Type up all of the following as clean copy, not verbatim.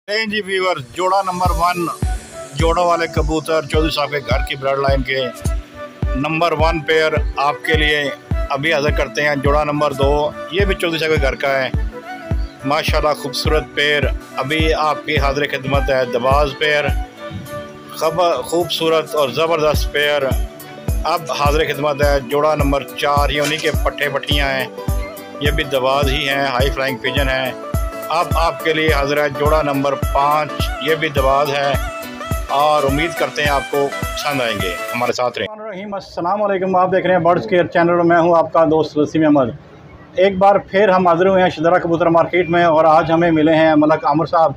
जी viewer, जोड़ा number 1 जोड़ों वाले कबूतर चौधरी साहब के घर की ब्लड लाइन के नंबर 1 पेयर आपके लिए अभी हाजिर करते हैं। जोड़ा नंबर 2 ये भी चौधरी साहब के घर का है। माशाल्लाह खूबसूरत पेयर अभी आपकी हाजिर खिदमत है। दबाज पेयर खूबसूरत और ज़बरदस्त पेयर अब हाजिर खिदमत है। जोड़ा नंबर 4 ये उन्हीं के पट्टे पट्टियाँ हैं, ये भी दबाज ही हैं, हाई फ्लाइंग पिजन है। अब आपके लिए हाजिर है जोड़ा नंबर 5, ये भी दबाज है और उम्मीद करते हैं आपको पसंद आएंगे। हमारे साथ रहें। अस्सलाम वालेकुम, आप देख रहे हैं बर्ड्स केयर चैनल। मैं हूं आपका दोस्त वसीम अहमद। एक बार फिर हम हाजिर हुए हैं शदरा कबूतर मार्केट में और आज हमें मिले हैं मलक आमिर साहब।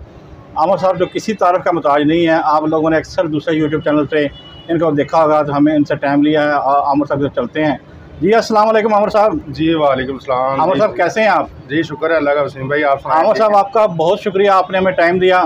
आमिर साहब जो किसी तारीफ़ का मुताज नहीं है, आप लोगों ने अक्सर दूसरे यूट्यूब चैनल पर इनको देखा होगा, तो हमें इनसे टाइम लिया है। आमिर साहब से चलते हैं। जी अस्सलाम वालेकुम आमिर साहब। जी वालेकुम सलाम। आमिर साहब कैसे हैं आप? जी शुक्र है अल्लाह का। वसीम भाई आप? आमिर साहब आपका बहुत शुक्रिया, आपने हमें टाइम दिया।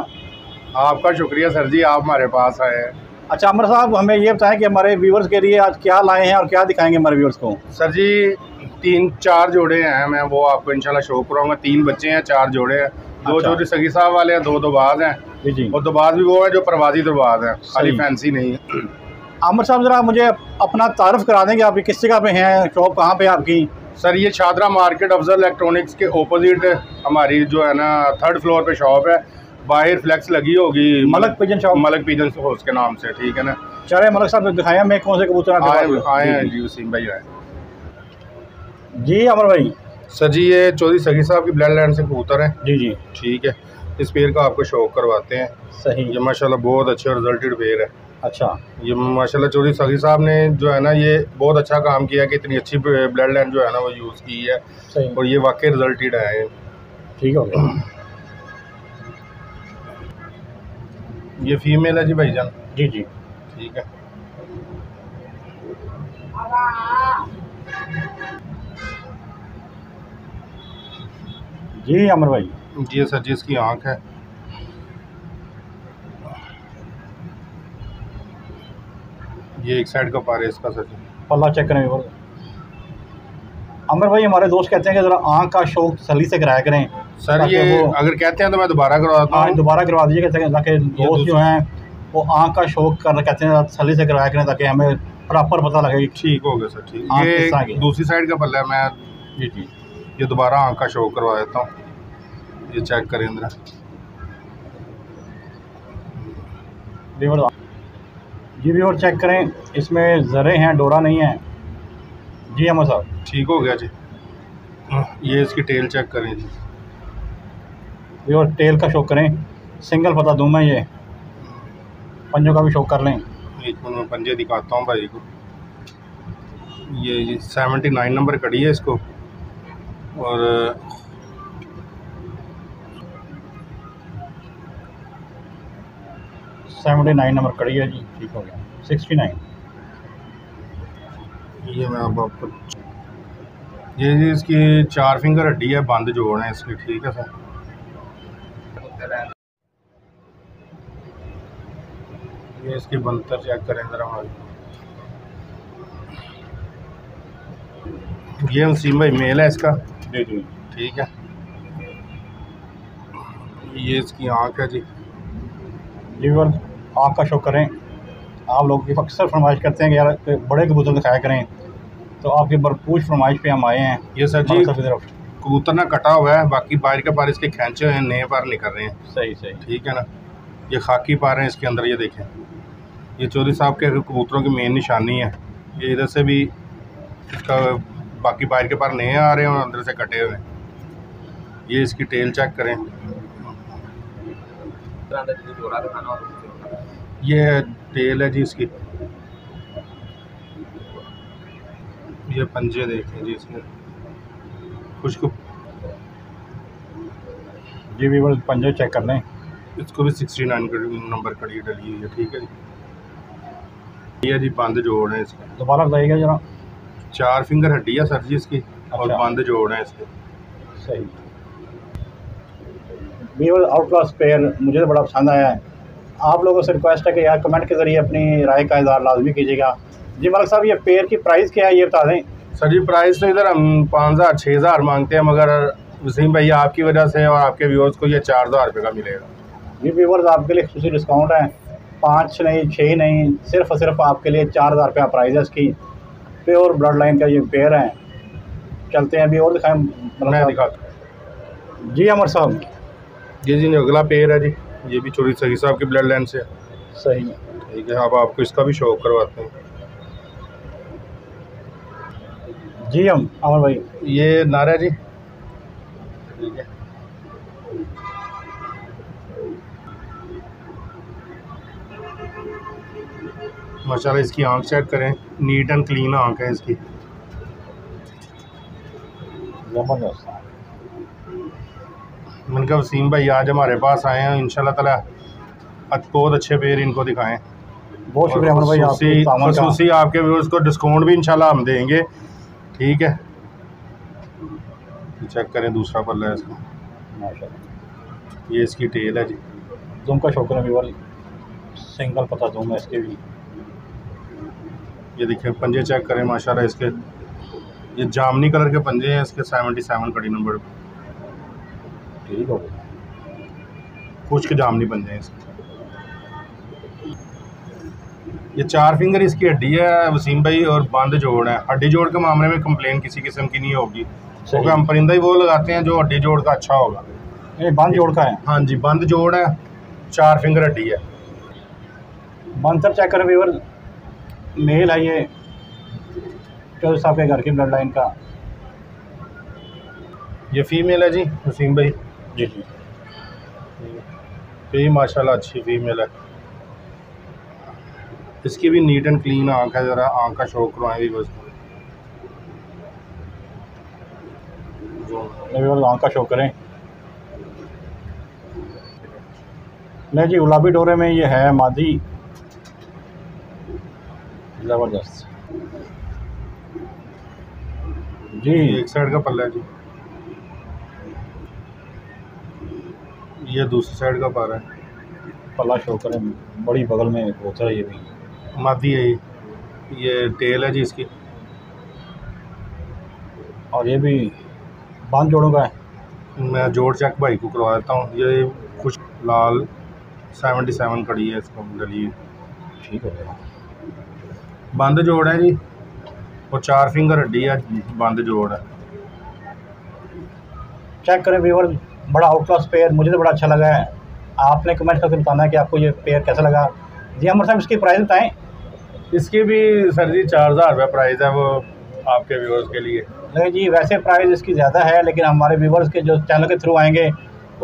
आपका शुक्रिया सर जी, आप हमारे पास आए हैं। अच्छा आमिर साहब, हमें ये बताएं कि हमारे व्यूवर्स के लिए आज क्या लाए हैं और क्या दिखाएंगे हमारे व्यूवर्स को? सर जी 3-4 जोड़े हैं, मैं वो आपको इंशाल्लाह शो कराऊंगा। 3 बच्चे हैं, 4 जोड़े हैं। 2 चौधरी सगी साहब वाले हैं, 2 दबाज हैं। जी और दबाज भी वो है जो प्रवासी दबाज हैं, खाली फैंसी नहीं है। आमिर साहब ज़रा मुझे अपना तारुफ करा देंगे, आप किस जगह पे हैं, शॉप कहाँ पे आपकी? सर ये शादरा मार्केट अफजल इलेक्ट्रॉनिक्स के ओपोजिट हमारी जो है ना 3rd फ्लोर पे शॉप है। बाहर फ्लैक्स लगी होगी Malak pigeon shop, Malak pigeon house के नाम से, ठीक है ना। चले मलक साहब दिखाया मैं कौन से कबूतर आए हैं जी वसीम भाई आए जी। अमर भाई सर जी ये चौधरी सगी साहब की ब्लड लाइन से कबूतर है। जी जी ठीक है, इस पेयर का आपको शौक करवाते हैं। सही, ये माशाल्लाह बहुत अच्छे रिजल्टेड पेयर है। अच्छा, ये माशाल्लाह चौधरी सगी साहब ने जो है ना ये बहुत अच्छा काम किया कि इतनी अच्छी ब्लड लाइन जो है ना वो यूज़ की है। सही। और ये वाकई रिजल्टेड है। ठीक हो गया। ये फीमेल है जी भाईजान। जी जी ठीक है। जी अमर भाई जी सर जी इसकी आँख है। ये एक साइड का पार है इसका। सर जी पल्ला चेक करें। अमर भाई हमारे दोस्त कहते हैं कि ज़रा आँख का शौक तसल्ली से कराया करें। सर ये अगर कहते हैं तो मैं दोबारा करवाता हूँ। दोबारा करवा दीजिए ताकि दोस्त जो हैं वो आँख का शौक कर कहते हैं तसल्ली से कराया करें, ताकि हमें प्रॉपर पता लगे। ठीक हो गया सर। ठीक, ये दूसरी साइड का पल्ला है। मैं जी जी ये दोबारा आँख का शौक करवा देता हूँ। ये चेक करें अंदर जी व्यूअर चेक करें, इसमें ज़रे हैं, डोरा नहीं है। जी अमर साहब ठीक हो गया जी। ये इसकी टेल चेक करें जी। व्यूअर टेल का शौक करें, सिंगल पता दूँ मैं, ये पंजों का भी शौक कर लें। एक मिनट में पंजे दिखाता हूँ भाई को। ये 79 नंबर कड़ी है इसको और 79 नंबर कड़ी है जी। ठीक हो गया। 69 ये मैं अब आपको ये जी इसकी 4 फिंगर हड्डी है, बंद जोड़ है इसकी। ठीक है सर। ये इसकी बनतर चेक करें ज़रा हमारी। ये वसीम भाई मेल है इसका। जी जी ठीक है। ये इसकी आँख है जी। जी व्यूअर आँख का शौक करें। आप लोग अक्सर फरमाइश करते हैं कि यार बड़े कबूतर दिखाया करें, तो आपकी भरपूर फरमाइश पे हम आए हैं। ये सर जी कबूतर ना कटा हुआ है, बाकी बाहर के पार इसके खींचे हैं, नए पार निकल रहे हैं। सही सही, ठीक है ना। ये खाकी पार हैं इसके अंदर। ये देखें, ये चौधरी साहब के कबूतरों की मेन निशानी है। ये इधर से भी इसका बाकी बाहर के पार नए आ रहे हैं और अंदर से कटे हुए हैं। ये इसकी टेल चेक करें। ये टेल है जी इसकी। ये पंजे देखें जी इसमें खुशक। जी व्यूअर पंजे चेक कर लें। इसको भी 69 नंबर कड़ी डली हुई है। ठीक है जी। ये जी बंद जोड़ है इसका। दोबारा बताइएगा जरा। 4 फिंगर हड्डी है सर जी इसकी। अच्छा। और बंद जोड़ है इसके। सही। व्यूअर आउट क्लास पेयर मुझे तो बड़ा पसंद आया है। आप लोगों से रिक्वेस्ट है कि यार कमेंट के ज़रिए अपनी राय का इज़हार लाजमी कीजिएगा। जी मलक साहब ये पेयर की प्राइस क्या है ये बता दें। सर जी प्राइस तो इधर हम 5000-6000 मांगते हैं, मगर वसीम भाई आपकी वजह से और आपके व्यूअर्स को ये 4000 रुपये का मिलेगा। जी व्यूअर्स आपके लिए खुशी डिस्काउंट है, 5 नहीं 6 नहीं, सिर्फ और सिर्फ आपके लिए 4000 रुपया प्राइस है इसकी। प्योर ब्लड लाइन का ये पेयर है। चलते हैं अभी और दिखाएं। मैं दिखाता जी अमर साहब, जी अगला पेयर है जी, ये भी चोरी सही साहब की ब्लड लाइन से सही है। ठीक है, अब आपको इसका भी शौक करवाते हैं। जी हम अमर भाई, ये नारा जी, ठीक है। माशाल्लाह इसकी आंख चेक करें, नीट एंड क्लीन आंख है इसकी। ज़बरदस्त। मैंने कहा वसीम भाई आज हमारे पास आए हैं, इंशाल्लाह ताला बहुत अच्छे पेयर इनको दिखाएं। बहुत शुक्रिया अमर भाई, खसूसी आपके व्यूअर्स को डिस्काउंट भी इंशाल्लाह हम देंगे, ठीक है। चेक करें दूसरा पल्ला है इसका, माशाल्लाह। ये इसकी टेल है जी। जूम का शौक है व्यूअर, सिंगल पता जूम है इसके भी। ये देखिए पंजे चेक करें माशाल्लाह इसके, ये जामनी कलर के पंजे हैं इसके, 77 कड़ी नंबर, ठीक हो कुछ के जामनी पंजे हैं इसके। ये 4 फिंगर इसकी हड्डी है वसीम भाई, और बंद जोड़ है। हड्डी जोड़ के मामले में कंप्लेन किसी किस्म की नहीं होगी, क्योंकि हम परिंदा ही वो लगाते हैं जो हड्डी जोड़ का अच्छा होगा। ये बंद जोड़ का है? हाँ जी, बंद जोड़ है, 4 फिंगर हड्डी है। बंसर चेक करें व्यूअर, मेल है ये, चौधरी साहब के घर की ब्लड लाइन का। ये फीमेल है जी वसीम भाई। जी जी, तो ये माशाल्लाह अच्छी फीमेल है। इसकी भी नीट एंड क्लीन आंख है, ज़रा आंख का शौक करवाएं भी बस। आंख का शौक करें। नहीं जी, गुलाबी डोरे में ये है मादी, ज़बरदस्त जी। एक साइड का पल्ला है जी, ये दूसरी साइड का पारा है। पल्ला शो करें, बड़ी बगल में होता है, ये भी मादी है ये टेल है जी इसकी, और ये भी बांध जोड़ों का है। मैं जोड़ चेक भाई को करवा देता हूँ। ये कुछ लाल 77 कड़ी है इसको डली, ठीक हो गया। बंद जोड़ है जी, और 4 फिंगर हड्डी है, बंद जोड़ है। चेक करें व्यूअर, बड़ा आउट क्लास पेयर, मुझे तो बड़ा अच्छा लगा है। आपने कमेंट करके बताना है कि आपको ये पेयर कैसा लगा। जी अमर साहब, इसकी प्राइस बताएं। इसकी भी सर जी 4000 रुपये प्राइस है, वो आपके व्यूअर्स के लिए। नहीं जी, वैसे प्राइस इसकी ज़्यादा है, लेकिन हमारे व्यूअर्स के जो चैनल के थ्रू आएंगे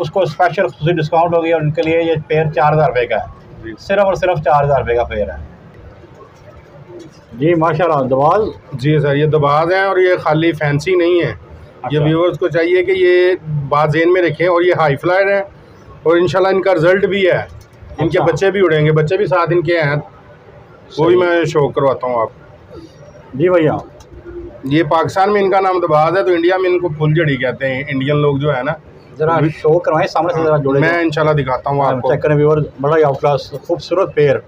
उसको स्पेशल खुशी डिस्काउंट होगी, और उनके लिए ये पेयर 4000 रुपये का है, सिर्फ और सिर्फ 4000 रुपये का पेयर है जी। माशाल्लाह। दबाज जी सर, ये दबाज हैं, और ये खाली फैंसी नहीं है। अच्छा। ये व्यूअर्स को चाहिए कि ये बात ज़हन में रखें, और ये हाई फ्लायर है, और इंशाल्लाह इनका रिजल्ट भी है। इनके बच्चे भी उड़ेंगे, बच्चे भी साथ इनके हैं, वो भी मैं शो करवाता हूँ आप जी भैया। ये पाकिस्तान में इनका नाम दबाज है, तो इंडिया में इनको फुलझड़ी कहते हैं इंडियन लोग जो है ना। ज़रा शो करवाएं सामने से, ज़रा जोड़े। मैं इंशाल्लाह दिखाता हूँ आपको। चेक करें व्यूअर, बड़ा ही आउट क्लास खूबसूरत पेयर।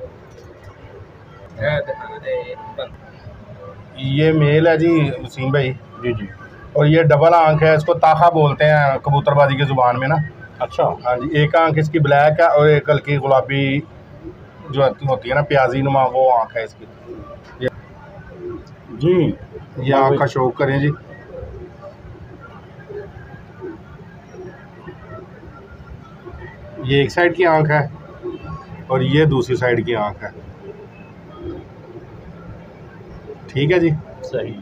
ये मेल है जी वसीम भाई। जी जी, और ये डबल आंख है, इसको ताखा बोलते हैं कबूतरबाजी की ज़ुबान में ना। अच्छा। हाँ जी, एक आंख इसकी ब्लैक है, और एक हल्की गुलाबी जो होती है ना प्याजी नुमा, वो आंख है इसकी। जी, ये आंख का शौक करें जी। ये एक साइड की आंख है, और ये दूसरी साइड की आंख है, ठीक है जी। सही।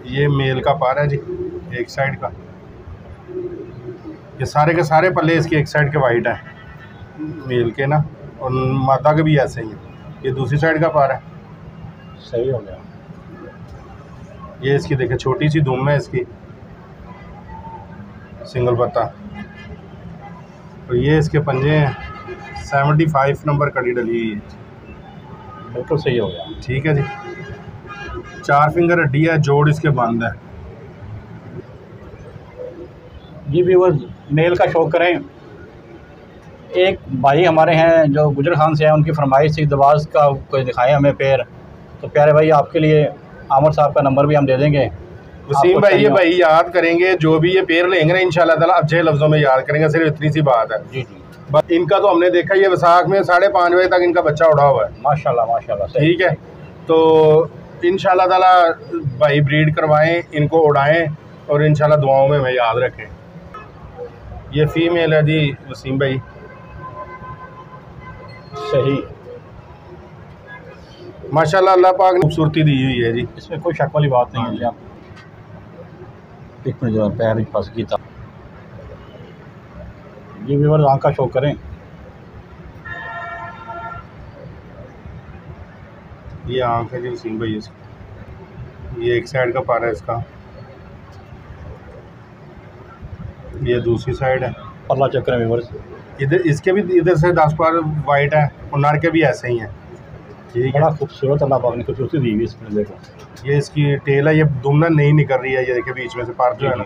ये मेल का पार है जी, एक साइड का। ये सारे के सारे पल्ले इसके एक साइड के वाइट है मेल के ना, और मादा के भी ऐसे ही है। ये दूसरी साइड का पार है। सही हो गया। ये इसकी देखिए छोटी सी दुम है इसकी, सिंगल पत्ता, और ये इसके पंजे हैं, 75 नंबर कड़ी डली हुई है। बिल्कुल सही हो गया। ठीक है जी। 4 फिंगर हड्डी है, जोड़ इसके बंद है जी। व्यूअर्स, मेल का शौक करें। एक भाई हमारे हैं जो गुजर खान से हैं, उनकी फरमाइश थी दबाज का कोई दिखाएं हमें पेयर, तो प्यारे भाई आपके लिए आमर साहब का नंबर भी हम दे देंगे। वसीम भाई, ये भाई याद करेंगे जो भी ये पेयर लेंगे ना इंशाल्लाह ताला अच्छे लफ्ज़ों में याद करेंगे, सिर्फ इतनी सी बात है। जी जी। बस इनका तो हमने देखा ये विसाख में 5:30 बजे तक इनका बच्चा उड़ा हुआ है। माशाल्लाह माशाल्लाह। ठीक है, तो इंशाल्लाह ताला भाई ब्रीड करवाएं, इनको उड़ाएं और इंशाल्लाह दुआओं में हमें याद रखें। ये फीमेल है जी वसीम भाई। सही, माशाल्लाह अल्लाह पाक ने खूबसूरती दी हुई है जी, इसमें कोई शक वाली बात नहीं है जी। आप एक मिनट जो पैर ही फंस गई था जी। व्यूअर्स आँख का शो करें। ये आँख है जी वसीम भाई इसकी। ये एक साइड का पारा है इसका, ये दूसरी साइड है। अल्लाह चेक करें व्यूअर्स। इधर इसके भी इधर से 10 पार वाइट है और नर के भी ऐसे ही हैं। ठीक है, बड़ा खूबसूरत अल्लाह पाक ने खूबसूरती दी हुई इसमें। देखो ये इसकी टेल है, ये दुम ना नहीं निकल रही है, ये देखिए बीच में से पार जो है ना,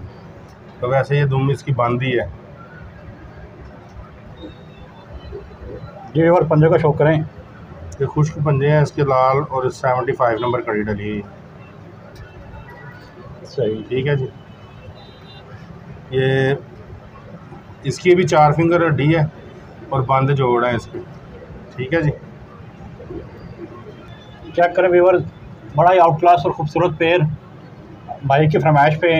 तो वैसे ये दुम इसकी बांधी है जी। व्यूअर पंजे का शो करें। ये खुश्क पंजे हैं इसके, लाल और 75 नंबर कड़ी डली है। सही, ठीक है जी। ये इसकी भी 4 फिंगर हड्डी है और बंद जोड़ है इसके। ठीक है जी, चेक करें व्यूअर्स, बड़ा ही आउट क्लास और ख़ूबसूरत पेड़ भाई की फरमाइश पे,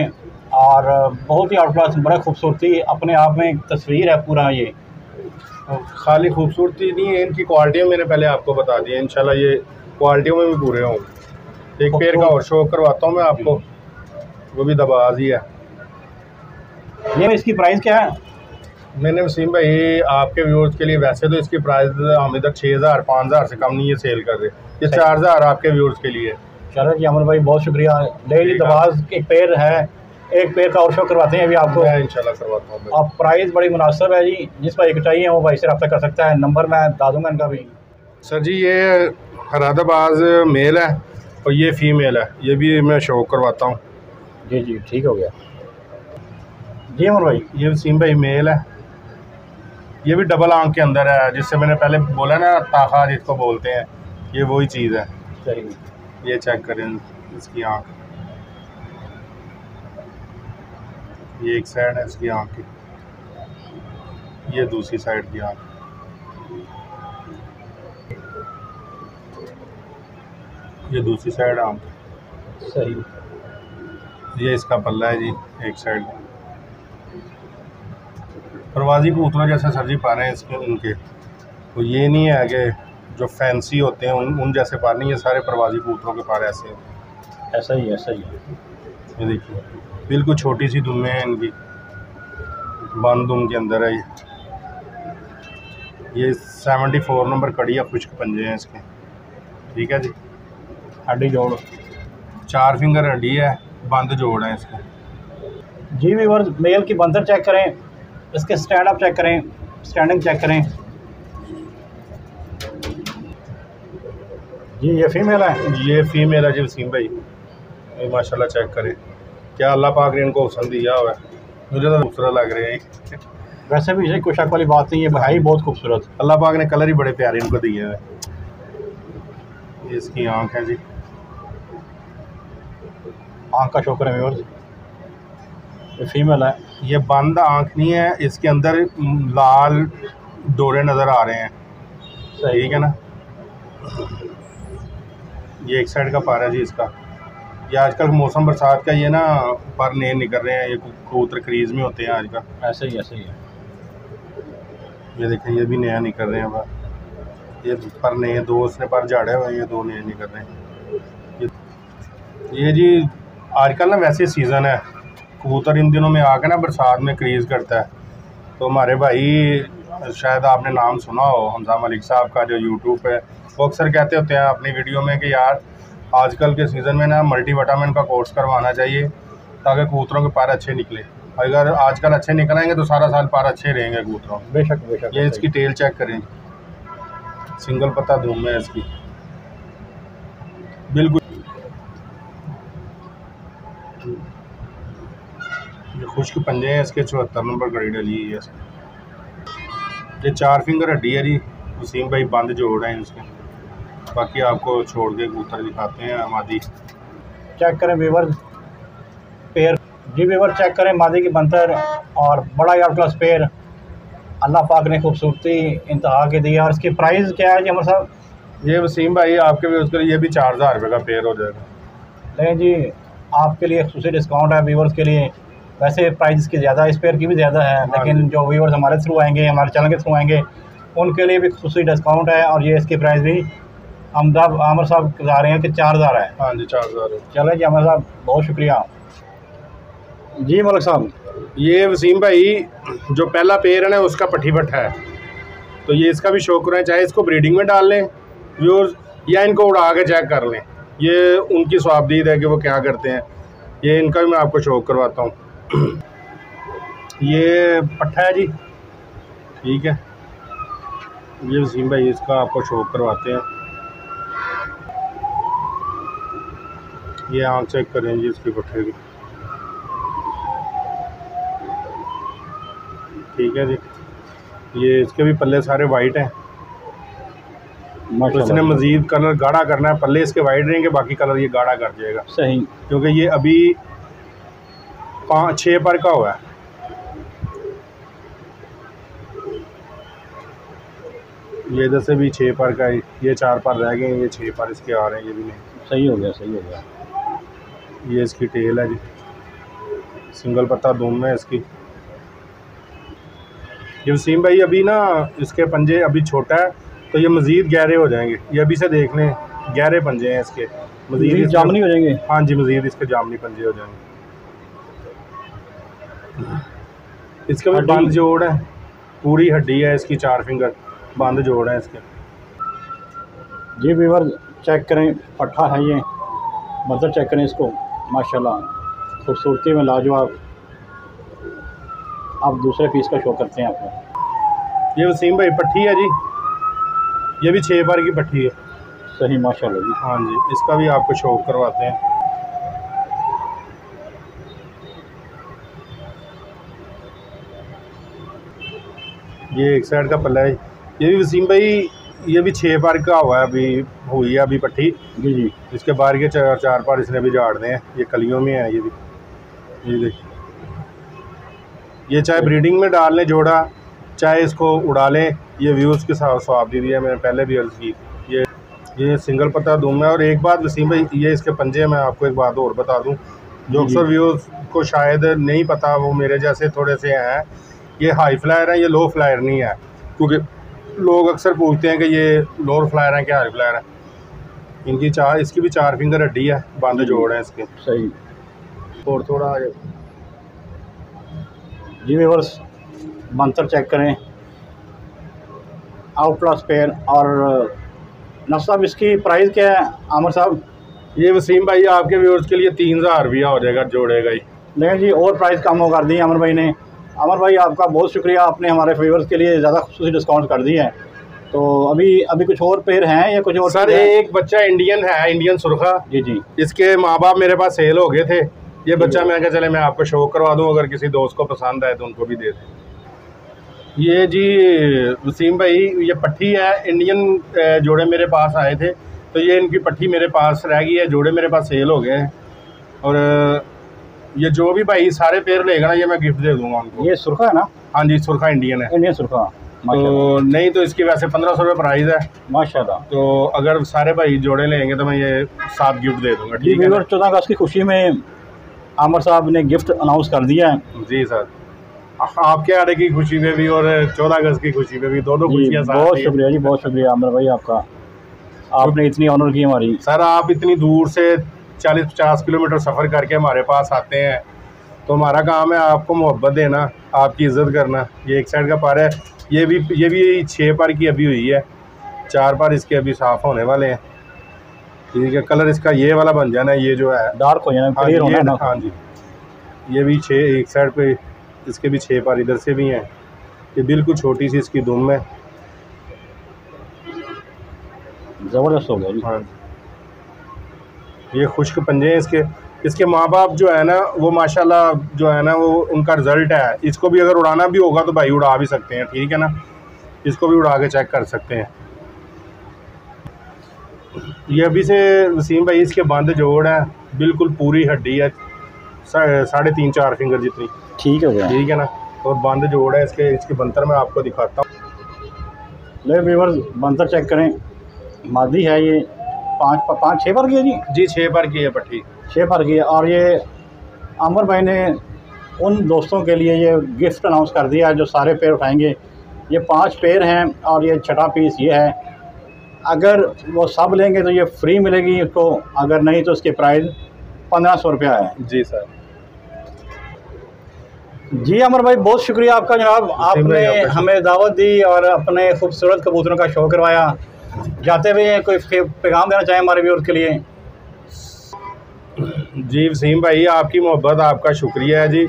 और बहुत ही आउट क्लास, बड़ा खूबसूरती अपने आप में एक तस्वीर है पूरा। ये खाली खूबसूरती नहीं है, इनकी क्वालिटियाँ मैंने पहले आपको बता दी है। इंशाल्लाह ये क्वालिटियों में भी पूरे हों। एक पेड़ का और शो करवाता हूँ मैं आपको, वो भी दबाज ही है। ये इसकी प्राइस क्या है? मैंने वसीम भाई आपके व्यूअर्स के लिए, वैसे तो इसकी प्राइस हम इधर 6000 5000 से कम नहीं है सेल कर रहे, ये 4000 आपके व्यूअर्स के लिए। चलो जी अमर भाई बहुत शुक्रिया। डेली दबाज एक पेड़ है, एक पेड़ का और शो करवाते हैं अभी आपको। मैं इंशाल्लाह करवाता हूँ। अब प्राइस बड़ी मुनासिब है जी, जिस भाई को चाहिए वो भाई से रब्ता कर सकता है। नंबर मैं बता दूँगा इनका भी। सर जी ये हरादाबाज मेल है और ये फीमेल है, ये भी मैं शो करवाता हूँ। जी जी ठीक हो गया जी अमर भाई। ये वसीम भाई मेल है, ये भी डबल आंख के अंदर है, जिससे मैंने पहले बोला ना ताखा जिसको बोलते हैं, ये वही चीज़ है। सही, ये चेक करें इसकी आंख, ये एक साइड है इसकी आंख की, ये दूसरी साइड की आंख, ये दूसरी साइड आंख। सही, ये इसका पल्ला है जी एक साइड। प्रवासी कबूतरों जैसे सर जी पा रहे हैं इसके उनके, तो ये नहीं है कि जो फैंसी होते हैं उन जैसे पा नहीं, ये सारे प्रवासी कबूतरों के पार ऐसे हैं। ऐसा ही ऐसा ही है। ये देखिए बिल्कुल छोटी सी दुमें हैं इनकी, बंद दुम के अंदर है ये 74 नंबर कड़ी है, खुश्क पंजे हैं इसके। ठीक है जी, हड्डी जोड़ 4 फिंगर हड्डी है, बंद जोड़ है इसके। जी व्यूअर्स मेल की बंदर चेक करें, इसके स्टैंड अप चेक करें, स्टैंडिंग चेक करें जी। ये फीमेल है, ये फीमेल है जी वसीम भाई। ये माशाल्लाह चेक करें, क्या अल्लाह पाक ने इनको हुस्न दिया हुआ है, मुझे तो खूबसूरत लग रहे हैं। वैसे भी इसे कोई शक वाली बात नहीं है, भाई बहुत खूबसूरत, अल्लाह पाक ने कलर ही बड़े प्यारे इनको दिए हैं। ये इसकी आँख है जी, आँख का शो करें व्यूअर्स। ये फीमेल है, ये बंद आँख नहीं है, इसके अंदर लाल डोरे नज़र आ रहे हैं। सही, ठीक है ना। ये एक साइड का पारा है जी इसका। ये आजकल मौसम बरसात का, ये ना पर नहीं निकल रहे हैं, ये कबूतर क्रीज में होते हैं आजकल। ऐसे ही ऐसे ही है। ये देखें ये भी नया निकल रहे हैं पर, ये पर नए दो उसने पर झाड़े हुए हैं, ये 2 नए निकल रहे हैं। ये जी आजकल ना वैसे सीज़न है, कबूतर इन दिनों में आकर ना बरसात में क्रीज करता है। तो हमारे भाई शायद आपने नाम सुना हो हमजा मलिक साहब का, जो यूट्यूब पे वो अक्सर कहते होते हैं अपनी वीडियो में कि यार आजकल के सीज़न में ना मल्टीविटामिन का कोर्स करवाना चाहिए ताकि कबूतरों के पैर अच्छे निकले। अगर आजकल अच्छे निकलेंगे तो सारा साल पैर अच्छे रहेंगे कबूतरों। बेशक बेशक। ये इसकी टेल चेक करें, सिंगल पत्ता धूम है इसकी, बिल्कुल ये खुश्क पंजे हैं इसके। 74 नंबर कड़ी डली है इसकी। ये 4 फिंगर हड्डी है जी वसीम भाई, बंद जोड़ है इसके। बाकी आपको छोड़ के कबूतर दिखाते हैं मादी। चेक करें व्यूअर्स पेयर जी, व्यूअर चेक करें मादी की बंतर, और बड़ा यार क्लास पेयर अल्लाह पाक ने खूबसूरती इंतहा के दी है। और इसकी प्राइस क्या है जी अमर साहब? ये वसीम भाई आपके व्यूअर्स के लिए ये भी 4000 रुपये का पेयर हो जाएगा। लेकिन जी आपके लिए खुसूसी डिस्काउंट है व्यूवर्स के लिए। वैसे प्राइस की ज़्यादा, इस पेयर की भी ज़्यादा है, लेकिन जो व्यूवर्स हमारे थ्रू आएंगे, हमारे चैनल के थ्रू आएंगे, उनके लिए भी खुसूसी डिस्काउंट है। और ये इसकी प्राइस भी आमर साहब बता रहे हैं कि 4000 है। हाँ जी 4000 है। चलो जी आमर साहब बहुत शुक्रिया जी। मलिक साहब ये वसीम भाई जो पहला पेयर है ना उसका पट्टी पट्टा है, तो ये इसका भी शौक करें, चाहे इसको ब्रीडिंग में डाल लें व्यूअर्स या इनको उड़ा के चेक कर लें, ये उनकी स्वाबदीद है कि वो क्या करते हैं। ये इनका भी मैं आपको शौक करवाता हूँ। ये पट्टा है जी, ठीक है। ये वसीम भाई इसका आपको शौक करवाते हैं। ये आँख चेक करें जी इसकी पट्टे की, ठीक है जी। ये इसके भी पल्ले सारे वाइट हैं, तो इसने मज़ीद कलर गाढ़ा करना है। पल्ले इसके वाइट रहेंगे, बाकी कलर ये गाढ़ा कर जाएगा। सही, क्योंकि ये अभी 5-6 पर का हुआ है। ये इधर से भी 6 पर का है, ये 4 पर रह गए, ये 6 पर इसके आ रहे हैं, ये भी नहीं। सही हो गया, सही हो गया। ये इसकी टेल है जी, सिंगल पत्ता दुम है इसकी। ये वसीम भाई अभी ना इसके पंजे अभी छोटा है, तो ये मज़ीद गहरे हो जाएंगे। ये अभी से देख लें, गहरे पंजे हैं इसके, मज़ीद जामनी हो जाएंगे। हाँ जी, मज़ीद इसके जामनी पंजे हो जाएंगे। इसका भी बंद जोड़ है, पूरी हड्डी है इसकी, 4 फिंगर बंद जोड़ है इसके। जी व्यूअर चेक करें, पट्ठा है ये, मतलब चेक करें इसको, माशाल्लाह खूबसूरती में लाजवाब। आप दूसरे पीस का शो करते हैं आपको। ये वसीम भाई पट्टी है जी, ये भी 6 बार की पट्टी है। सही माशाल्लाह जी। हाँ जी, इसका भी आपको शौक करवाते हैं। ये एक साइड का पल्ला है, ये भी वसीम भाई ये भी 6 बार का हुआ है, अभी हुई है अभी पट्टी जी जी। इसके बाहर के 4 बार इसने भी झाड़ दें हैं, ये कलियों में है। ये भी ये देखिए, ये चाहे ब्रीडिंग में डाल लें जोड़ा, चाहे इसको उड़ा लें, ये व्यूज़ के साथ स्वाब दी है, मैंने पहले भी अर्ज़ की। ये सिंगल पत्ता दुम है। और एक बात वसीम भाई, ये इसके पंजे, मैं आपको एक बात और बता दूं जो अक्सर व्यूज़ को शायद नहीं पता, वो मेरे जैसे थोड़े से हैं, ये हाई फ्लायर है, ये लो फ्लायर नहीं है। क्योंकि लोग अक्सर पूछते हैं कि ये लोअर फ्लायर है क्या हाई फ्लायर है। इनकी इसकी भी 4 फिंगर हड्डी है, बंद जोड़ है इसके। सही। और थोड़ा जी व्यूअर्स मंतर चेक करें, आउट प्लस पेयर। और नफ़ साहब इसकी प्राइस क्या है आमर साहब? ये वसीम भाई आपके व्यूअर्स के लिए 3000 रुपया हो जाएगा, जोड़ेगा ही। नहीं जी, और प्राइस कम हो कर दी अमर भाई ने। अमर भाई आपका बहुत शुक्रिया, आपने हमारे व्यूअर्स के लिए ज़्यादा खुसूसी डिस्काउंट कर दी है। तो अभी कुछ और पेयर हैं या कुछ और? सर एक बच्चा इंडियन है, इंडियन सुरखा। जी जी। इसके माँ बाप मेरे पास सेल हो गए थे, ये बच्चा मैं कहा चले मैं आपको शो करवा दूं, अगर किसी दोस्त को पसंद आए तो उनको भी दे दें। ये जी वसीम भाई ये पट्टी है, इंडियन जोड़े मेरे पास आए थे, तो ये इनकी पट्टी मेरे पास रह गई है, जोड़े मेरे पास सेल हो गए हैं। और ये जो भी भाई सारे पेयर लेगा ना, ये मैं गिफ्ट दे दूंगा उनको। ये सुरखा है ना? हाँ जी, सुरखा इंडियन है, इंडियन सुरखा। तो नहीं तो इसकी वैसे 1500 रुपये प्राइस है माशाल्लाह। तो अगर सारे भाई जोड़े लेंगे तो मैं ये 7 गिफ्ट दे दूंगा। ठीक है, 14 अगस्त की खुशी में आमर साहब ने गिफ्ट अनाउंस कर दिया है। जी सर, आपके आने की खुशी में भी और 14 अगस्त की खुशी में भी, दोनों खुशियाँ। बहुत शुक्रिया जी, बहुत शुक्रिया आमर भाई आपका, आपने इतनी ऑनर की हमारी। सर आप इतनी दूर से 40-50 किलोमीटर सफ़र करके हमारे पास आते हैं, तो हमारा काम है आपको मोहब्बत देना, आपकी इज़्ज़त करना। ये एक साइड का पार है, ये भी 6 पार की अभी हुई है, 4 पार इसके अभी साफ़ होने वाले हैं। ठीक है, कलर इसका ये वाला बन जाना है, ये जो है डार्क हो जाना, क्लियर होना है ना। हाँ जी, ये भी 6 एक साइड पे, इसके भी 6 पार इधर से भी हैं। ये बिल्कुल छोटी सी इसकी दुम है, ज़बरदस्त हो गया जी। हाँ, ये खुश्क पंजे हैं इसके माँ बाप जो है ना, वो माशाल्लाह जो है ना, वो उनका रिज़ल्ट है। इसको भी अगर उड़ाना भी होगा तो भाई उड़ा भी सकते हैं, ठीक है ना, इसको भी उड़ा के चेक कर सकते हैं। ये अभी से वसीम भाई इसके बंद जोड़ है, बिल्कुल पूरी हड्डी है, 3.5-4 फिंगर जितनी। ठीक हो गया, ठीक है ना। और बंद जोड़ है इसकी बनतर मैं आपको दिखाता हूँ। ले व्यूअर्स बनतर चेक करें, मादी है ये 5-6 पर की है जी 6 पर की है पट्टी, 6 पर की है। और ये आमिर भाई ने उन दोस्तों के लिए ये गिफ्ट अनाउंस कर दिया जो सारे पेड़ उठाएंगे। ये 5 पेड़ हैं और ये छठा पीस ये है। अगर वो सब लेंगे तो ये फ्री मिलेगी उसको, अगर नहीं तो उसकी प्राइस 1500 रुपया है। जी सर। जी अमर भाई बहुत शुक्रिया आपका जनाब, आपने हमें दावत दी और अपने खूबसूरत कबूतरों का शो करवाया। जाते हुए कोई पैगाम देना चाहें हमारे व्यूअर्स के लिए? जी वसीम भाई, आपकी मोहब्बत, आपका शुक्रिया है जी,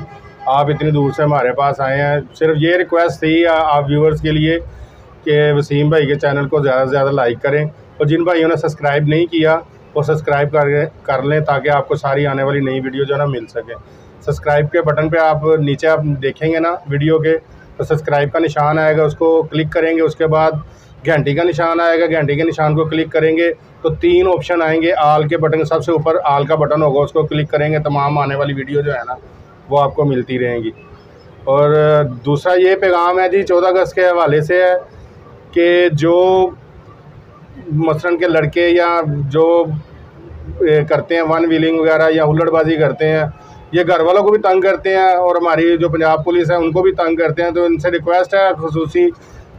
आप इतनी दूर से हमारे पास आए हैं। सिर्फ ये रिक्वेस्ट थी आप व्यूअर्स के लिए कि वसीम भाई के चैनल को ज़्यादा से ज़्यादा लाइक करें, और जिन भाइयों ने सब्सक्राइब नहीं किया वो सब्सक्राइब कर लें ताकि आपको सारी आने वाली नई वीडियो जो है ना मिल सके। सब्सक्राइब के बटन पे आप नीचे आप देखेंगे ना वीडियो के, तो सब्सक्राइब का निशान आएगा, उसको क्लिक करेंगे। उसके बाद घंटी का निशान आएगा, घंटी के निशान को क्लिक करेंगे तो 3 ऑप्शन आएंगे। आल के बटन, सबसे ऊपर आल का बटन होगा, उसको क्लिक करेंगे, तमाम आने वाली वीडियो जो है ना वो आपको मिलती रहेंगी। और दूसरा ये पैगाम है जी 14 अगस्त के हवाले से है कि जो मसलन के लड़के या जो करते हैं वन व्हीलिंग वगैरह या हुल्लड़बाजी करते हैं, ये घर वालों को भी तंग करते हैं और हमारी जो पंजाब पुलिस है उनको भी तंग करते हैं, तो इनसे रिक्वेस्ट है खुसूसी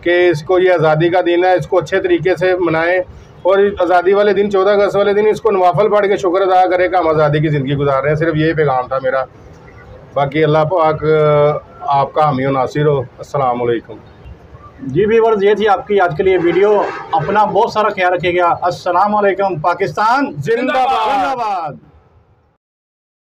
कि इसको, ये आज़ादी का दिन है, इसको अच्छे तरीके से मनाएं और आज़ादी वाले दिन 14 अगस्त वाले दिन इसको नवाफल पढ़ के शुक्र अदा करें कि हम आज़ादी की ज़िंदगी गुजार रहे हैं। सिर्फ यही पैगाम था मेरा। बाकी अल्लाह पाक आपका हामी व नासिर हो। अस्सलाम वालेकुम। जी व्यूअर्स, ये थी आपकी आज के लिए वीडियो। अपना बहुत सारा ख्याल रखिएगा। अस्सलाम वालेकुम। पाकिस्तान जिंदाबाद।